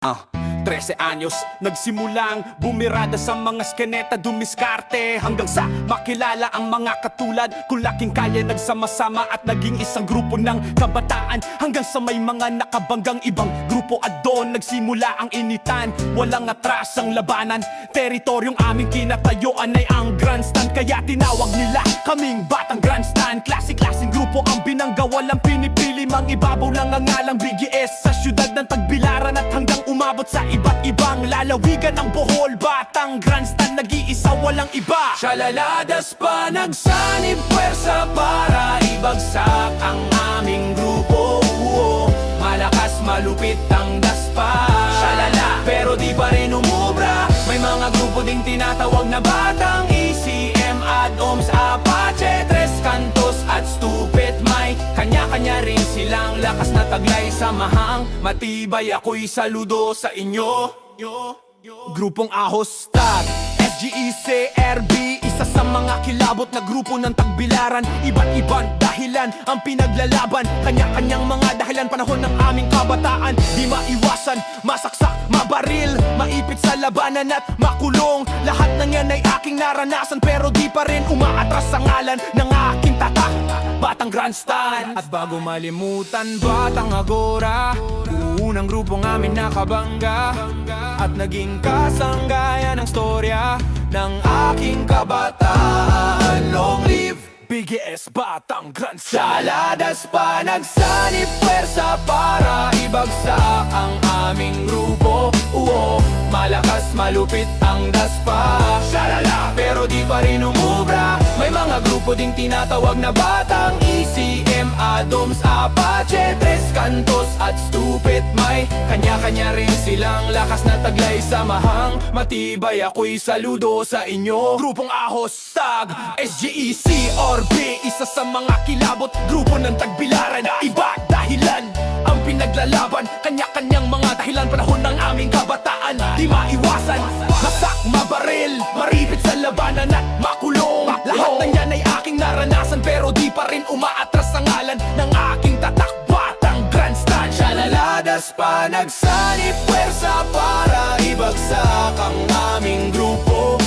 13 anyos, nagsimulang bumirada sa mga skeneta, dumiskarte hanggang sa makilala ang mga katulad kung laking kaya nagsama-sama at naging isang grupo ng kabataan hanggang sa may mga nakabanggang ibang grupo at doon nagsimula ang initan. Walang atras ang labanan, teritoryong aming kinatayuan ay ang grandstand, kaya tinawag nila kaming Batang Grandstand. Klase-klaseng grupo ang binangga, walang pinipili, mang ibabaw lang ang ngalang BGS sa syudad ng Tagbilaran at hanggang umabot sa iba't ibang lalawigan ng Bohol. Batang Grandstand, nag-iisa, walang iba. Shalaladas pa nagsanib pwersa para ibagsak ang aming grupo. Malakas malupit ang daspa, shalala, pero di pa rin umubra. May mga grupo ding tinatawag na Batang ECM, Adoms, Apache, Tres Cantos at Stupid. May kanya-kanya rin silang lakas na taglay, samahang matibay. Ako'y saludo sa inyo. Grupong Ahos, Tag, SGEC, RB, isa sa mga kilabot na grupo ng Tagbilaran. Iba't ibang dahilan ang pinaglalaban, kanya-kanyang mga dahilan, panahon ng aming kabataan. Di maiwasan, masaksak, mabaril, maipit sa labanan at makulong. Lahat ng yan ay aking naranasan, pero di pa rin umaatras sa ngalan ng aking tatak, Batang Grandstand. At bago malimutan, Batang Agora, unang grupong amin nakabangga at naging kasanggayan ng storya ng aking kabataan. Long live BGS, Batang Grandstand. Shalaladas pa nagsanib pwersa para ibagsak ang aming grupo. Malakas malupit ang daspa, shalala, pero di pa rin umubra. May mga grupo ding tinatawag na Batang ECM, Adoms, Apache, Tres Cantos at Stupid. May kanya-kanya rin silang lakas na taglay, samahang matibay. Ako'y saludo sa inyo. Grupong Ahos, Tag, SGEC, RB, isa sa mga kilabot grupo ng Tagbilaran. Iba dahilan ang pinaglalaban, kanya-kanyang mga dahilan, panahon ng aming kabataan. Di maiwasan, masak, mabaril, maripit sa labanan at makulong. Lahat ng yan ay aking naranasan, pero di pa rin umaatras ang ngalan ng aking tatak, Batang Grandstand. Shalaladas pa nagsanib pwersa para ibagsak ang aming grupo.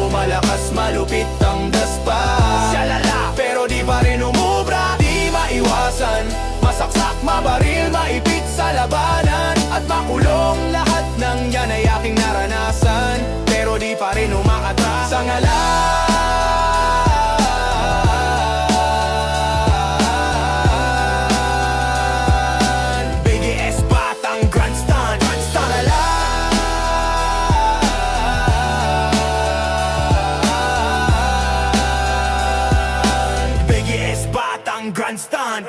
Malakas malupit ang daspa, shalala, pero di pa rin umubra. Di maiwasan, masaksak, mabaril, maipit sa labanan at makulong. Lahat ng yan ay aking naranasan, pero di pa rin umaatras sa ngalan BGS, Batang Grandstand. BGS, Batang Grandstand.